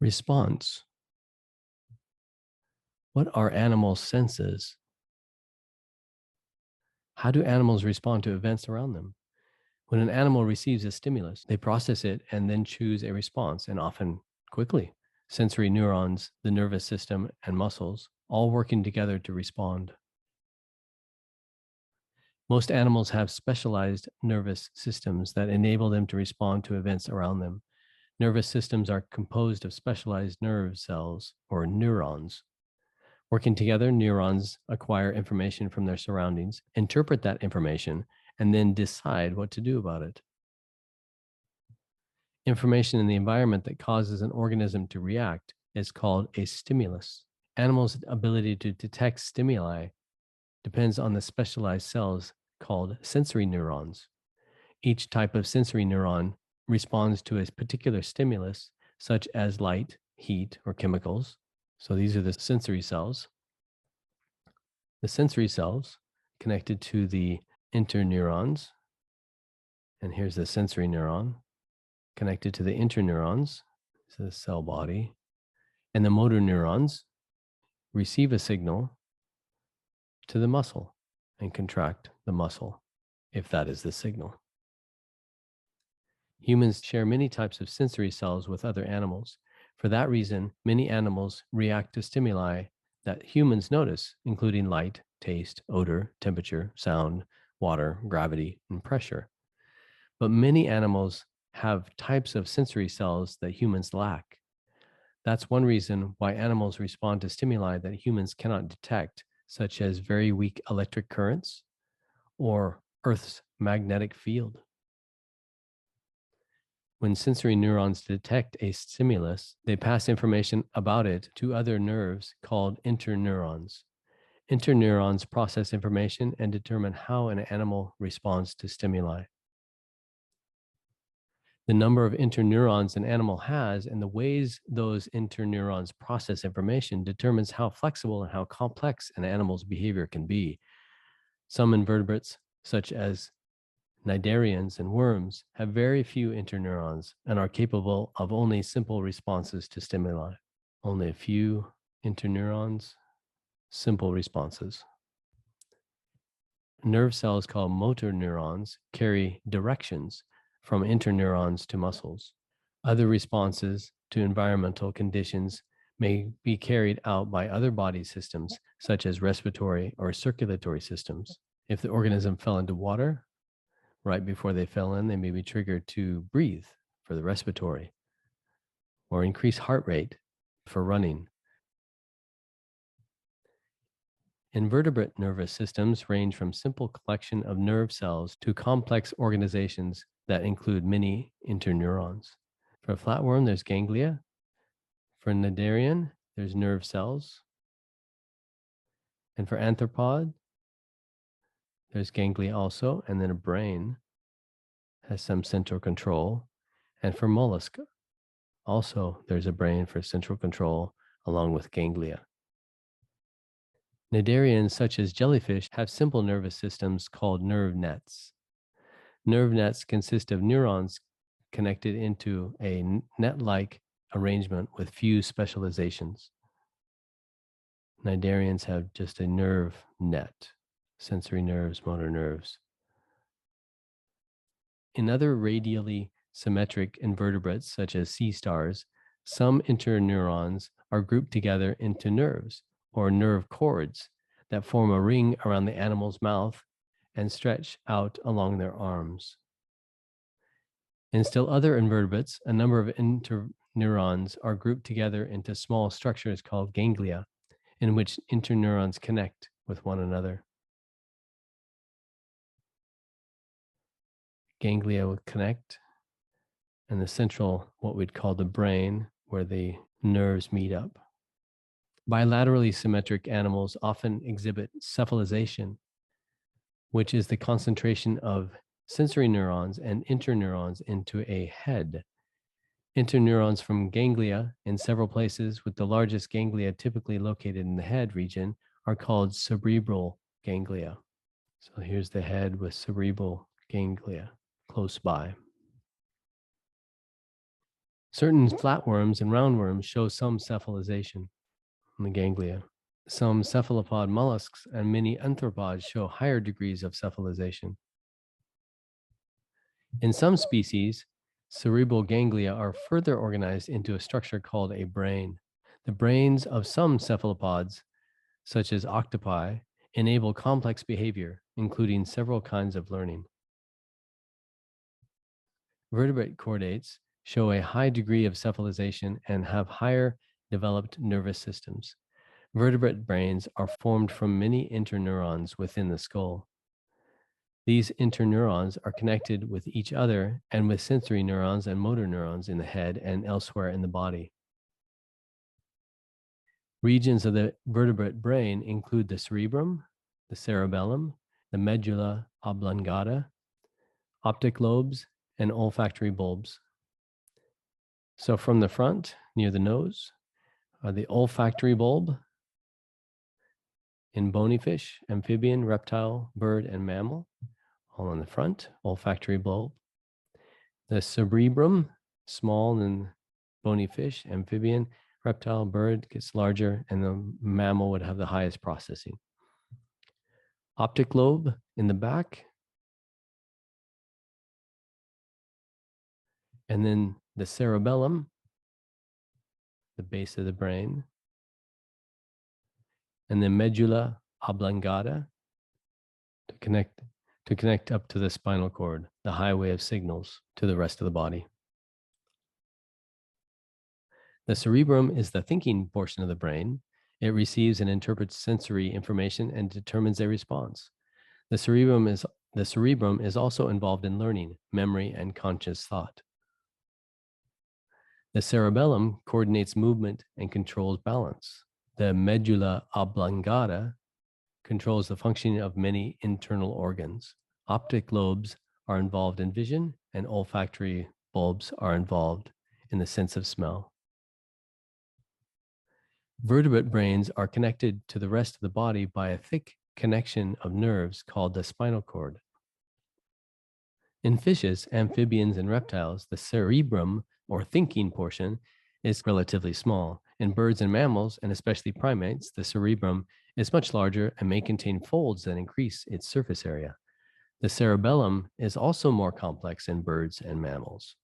Response. What are animal senses? How do animals respond to events around them? When an animal receives a stimulus, they process it and then choose a response, and often quickly. Sensory neurons, the nervous system, and muscles all working together to respond. Most animals have specialized nervous systems that enable them to respond to events around them. Nervous systems are composed of specialized nerve cells or neurons. Working together, neurons acquire information from their surroundings, interpret that information, and then decide what to do about it. Information in the environment that causes an organism to react is called a stimulus. Animals' ability to detect stimuli depends on the specialized cells called sensory neurons. Each type of sensory neuron responds to a particular stimulus, such as light, heat, or chemicals. So these are the sensory cells. The sensory cells connected to the interneurons, and here's the sensory neuron connected to the interneurons, so the cell body, and the motor neurons receive a signal to the muscle and contract the muscle if that is the signal. Humans share many types of sensory cells with other animals. For that reason, many animals react to stimuli that humans notice, including light, taste, odor, temperature, sound, water, gravity, and pressure. But many animals have types of sensory cells that humans lack. That's one reason why animals respond to stimuli that humans cannot detect, such as very weak electric currents or Earth's magnetic field. When sensory neurons detect a stimulus, they pass information about it to other nerves called interneurons. Interneurons process information and determine how an animal responds to stimuli. The number of interneurons an animal has and the ways those interneurons process information determines how flexible and how complex an animal's behavior can be. Some invertebrates, such as cnidarians and worms, have very few interneurons and are capable of only simple responses to stimuli. Only a few interneurons, simple responses. Nerve cells called motor neurons carry directions from interneurons to muscles. Other responses to environmental conditions may be carried out by other body systems, such as respiratory or circulatory systems. If the organism fell into water, right before they fell in, they may be triggered to breathe for the respiratory or increase heart rate for running. Invertebrate nervous systems range from simple collection of nerve cells to complex organizations that include many interneurons. For a flatworm, there's ganglia. For cnidarian, there's nerve cells. And for arthropod, there's ganglia also, and then a brain has some central control. And for mollusk, also there's a brain for central control along with ganglia. Cnidarians, such as jellyfish, have simple nervous systems called nerve nets. Nerve nets consist of neurons connected into a net-like arrangement with few specializations. Cnidarians have just a nerve net, sensory nerves, motor nerves. In other radially symmetric invertebrates, such as sea stars, some interneurons are grouped together into nerves or nerve cords that form a ring around the animal's mouth and stretch out along their arms. In still other invertebrates, a number of interneurons are grouped together into small structures called ganglia, in which interneurons connect with one another. Ganglia would connect, and the central, what we'd call the brain, where the nerves meet up. Bilaterally symmetric animals often exhibit cephalization, which is the concentration of sensory neurons and interneurons into a head. Interneurons from ganglia in several places, with the largest ganglia typically located in the head region, are called cerebral ganglia. So here's the head with cerebral ganglia close by. Certain flatworms and roundworms show some cephalization in the ganglia. Some cephalopod mollusks and many arthropods show higher degrees of cephalization. In some species, cerebral ganglia are further organized into a structure called a brain. The brains of some cephalopods, such as octopi, enable complex behavior, including several kinds of learning. Vertebrate chordates show a high degree of cephalization and have higher developed nervous systems. Vertebrate brains are formed from many interneurons within the skull. These interneurons are connected with each other and with sensory neurons and motor neurons in the head and elsewhere in the body. Regions of the vertebrate brain include the cerebrum, the cerebellum, the medulla oblongata, optic lobes, and olfactory bulbs. So from the front, near the nose, are the olfactory bulb in bony fish, amphibian, reptile, bird, and mammal, all on the front, olfactory bulb. The cerebrum, small and bony fish, amphibian, reptile, bird gets larger, and the mammal would have the highest processing. Optic lobe in the back, and then the cerebellum, the base of the brain, and then medulla oblongata to connect up to the spinal cord, the highway of signals to the rest of the body. The cerebrum is the thinking portion of the brain. It receives and interprets sensory information and determines a response. The cerebrum is also involved in learning, memory, and conscious thought. The cerebellum coordinates movement and controls balance. The medulla oblongata controls the functioning of many internal organs. Optic lobes are involved in vision, and olfactory bulbs are involved in the sense of smell. Vertebrate brains are connected to the rest of the body by a thick connection of nerves called the spinal cord. In fishes, amphibians, and reptiles, the cerebrum, or thinking portion, is relatively small. In birds and mammals, and especially primates, the cerebrum is much larger and may contain folds that increase its surface area. The cerebellum is also more complex in birds and mammals.